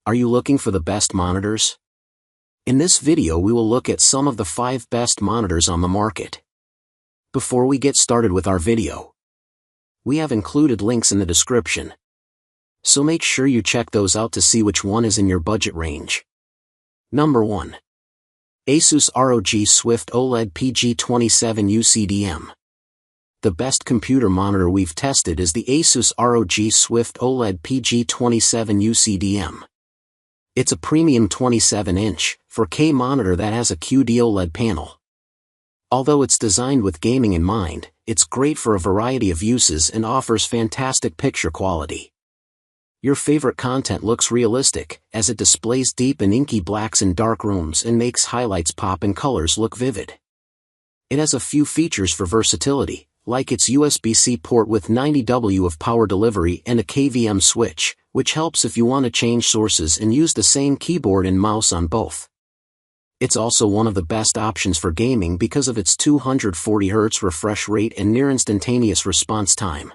Are you looking for the best monitors? In this video we will look at some of the 5 best monitors on the market. Before we get started with our video, we have included links in the description, so make sure you check those out to see which one is in your budget range. Number 1. ASUS ROG Swift OLED PG27UCDM. The best computer monitor we've tested is the ASUS ROG Swift OLED PG27UCDM. It's a premium 27-inch, 4K monitor that has a QD OLED panel. Although it's designed with gaming in mind, it's great for a variety of uses and offers fantastic picture quality. Your favorite content looks realistic, as it displays deep and inky blacks in dark rooms and makes highlights pop and colors look vivid. It has a few features for versatility, like its USB-C port with 90W of power delivery and a KVM switch, which helps if you want to change sources and use the same keyboard and mouse on both. It's also one of the best options for gaming because of its 240Hz refresh rate and near instantaneous response time.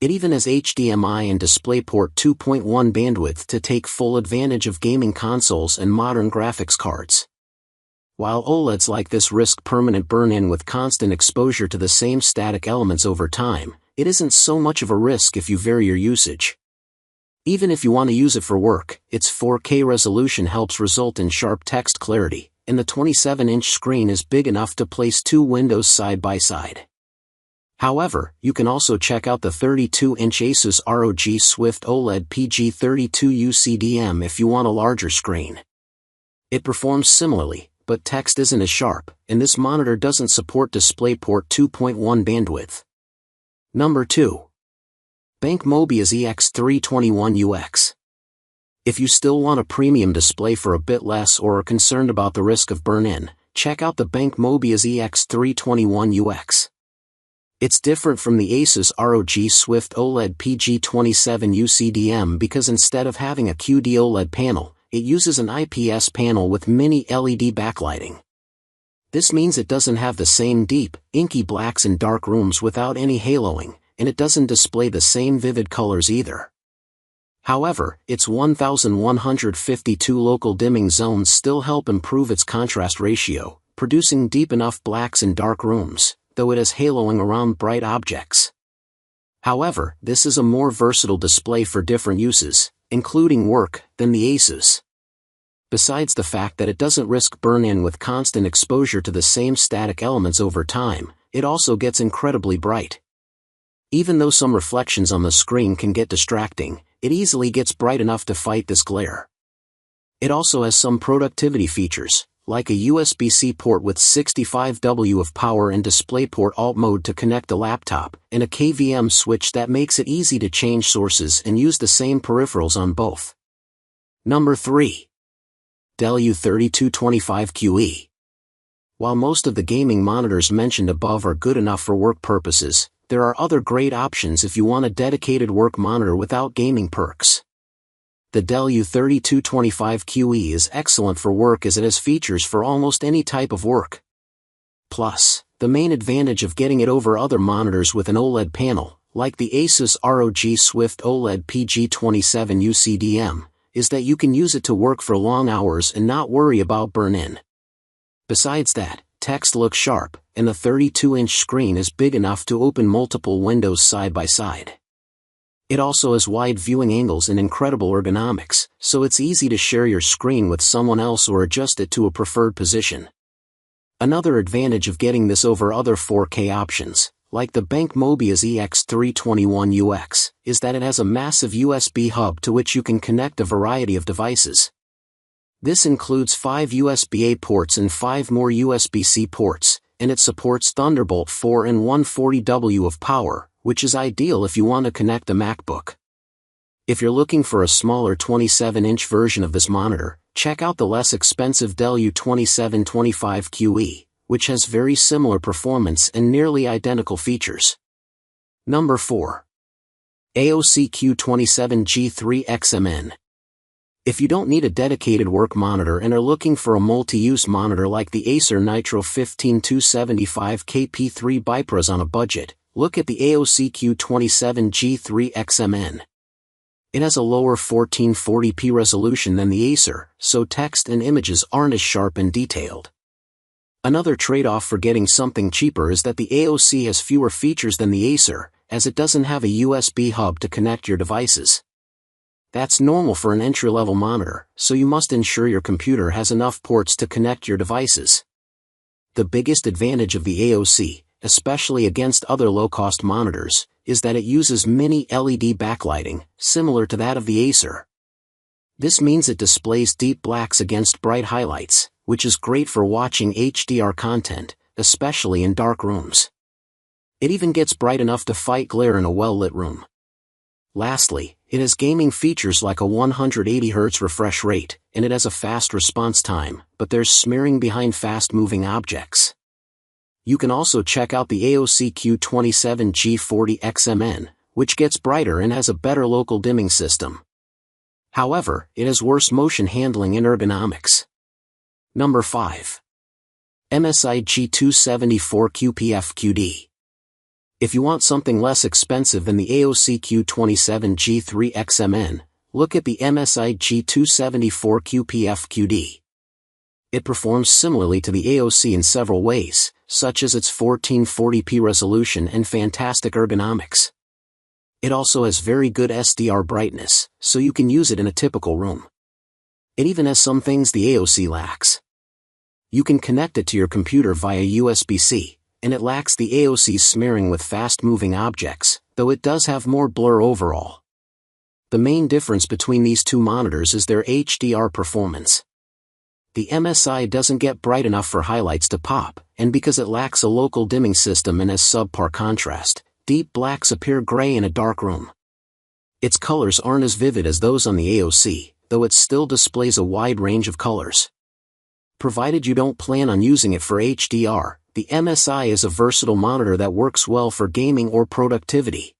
It even has HDMI and DisplayPort 2.1 bandwidth to take full advantage of gaming consoles and modern graphics cards. While OLEDs like this risk permanent burn-in with constant exposure to the same static elements over time, it isn't so much of a risk if you vary your usage. Even if you want to use it for work, its 4K resolution helps result in sharp text clarity, and the 27-inch screen is big enough to place 2 windows side by side. However, you can also check out the 32-inch ASUS ROG Swift OLED PG32UCDM if you want a larger screen. It performs similarly, but text isn't as sharp, and this monitor doesn't support DisplayPort 2.1 bandwidth. Number 2. BenQ MOBIUZ EX321UX. If you still want a premium display for a bit less or are concerned about the risk of burn-in, check out the BenQ MOBIUZ EX321UX. It's different from the ASUS ROG Swift OLED PG27UCDM because instead of having a QD OLED panel, it uses an IPS panel with mini LED backlighting. This means it doesn't have the same deep, inky blacks in dark rooms without any haloing, and it doesn't display the same vivid colors either. However, its 1152 local dimming zones still help improve its contrast ratio, producing deep enough blacks in dark rooms, though it has haloing around bright objects. However, this is a more versatile display for different uses, including work, than the ASUS. Besides the fact that it doesn't risk burn-in with constant exposure to the same static elements over time, it also gets incredibly bright. Even though some reflections on the screen can get distracting, it easily gets bright enough to fight this glare. It also has some productivity features, like a USB-C port with 65W of power and DisplayPort Alt mode to connect the laptop, and a KVM switch that makes it easy to change sources and use the same peripherals on both. Number 3. Dell U3225QE. While most of the gaming monitors mentioned above are good enough for work purposes, there are other great options if you want a dedicated work monitor without gaming perks. The Dell U3225QE is excellent for work as it has features for almost any type of work. Plus, the main advantage of getting it over other monitors with an OLED panel, like the ASUS ROG Swift OLED PG27UCDM, is that you can use it to work for long hours and not worry about burn-in. Besides that, text looks sharp, and the 32-inch screen is big enough to open multiple windows side by side. It also has wide viewing angles and incredible ergonomics, so it's easy to share your screen with someone else or adjust it to a preferred position. Another advantage of getting this over other 4K options, like the BenQ MOBIUZ EX321UX, is that it has a massive USB hub to which you can connect a variety of devices. This includes 5 USB-A ports and 5 more USB-C ports, and it supports Thunderbolt 4 and 140W of power, which is ideal if you want to connect a MacBook. If you're looking for a smaller 27-inch version of this monitor, check out the less expensive Dell U2725QE, which has very similar performance and nearly identical features. Number 4. AOC Q27G3XMN. If you don't need a dedicated work monitor and are looking for a multi-use monitor like the Acer Nitro 15275KP3 Bipros on a budget, look at the AOC Q27G3XMN. It has a lower 1440p resolution than the Acer, so text and images aren't as sharp and detailed. Another trade-off for getting something cheaper is that the AOC has fewer features than the Acer, as it doesn't have a USB hub to connect your devices. That's normal for an entry-level monitor, so you must ensure your computer has enough ports to connect your devices. The biggest advantage of the AOC, especially against other low-cost monitors, is that it uses mini LED backlighting, similar to that of the Acer. This means it displays deep blacks against bright highlights, which is great for watching HDR content, especially in dark rooms. It even gets bright enough to fight glare in a well-lit room. Lastly, it has gaming features like a 180Hz refresh rate, and it has a fast response time, but there's smearing behind fast-moving objects. You can also check out the AOC Q27G3XMN, which gets brighter and has a better local dimming system. However, it has worse motion handling and ergonomics. Number 5. MSI G274QPF-QD. If you want something less expensive than the AOC Q27G3XMN, look at the MSI G274QPF-QD. It performs similarly to the AOC in several ways, such as its 1440p resolution and fantastic ergonomics. It also has very good SDR brightness, so you can use it in a typical room. It even has some things the AOC lacks. You can connect it to your computer via USB-C, and it lacks the AOC smearing with fast-moving objects, though it does have more blur overall. The main difference between these two monitors is their HDR performance. The MSI doesn't get bright enough for highlights to pop, and because it lacks a local dimming system and has subpar contrast, deep blacks appear gray in a dark room. Its colors aren't as vivid as those on the AOC, though it still displays a wide range of colors. Provided you don't plan on using it for HDR, the MSI is a versatile monitor that works well for gaming or productivity.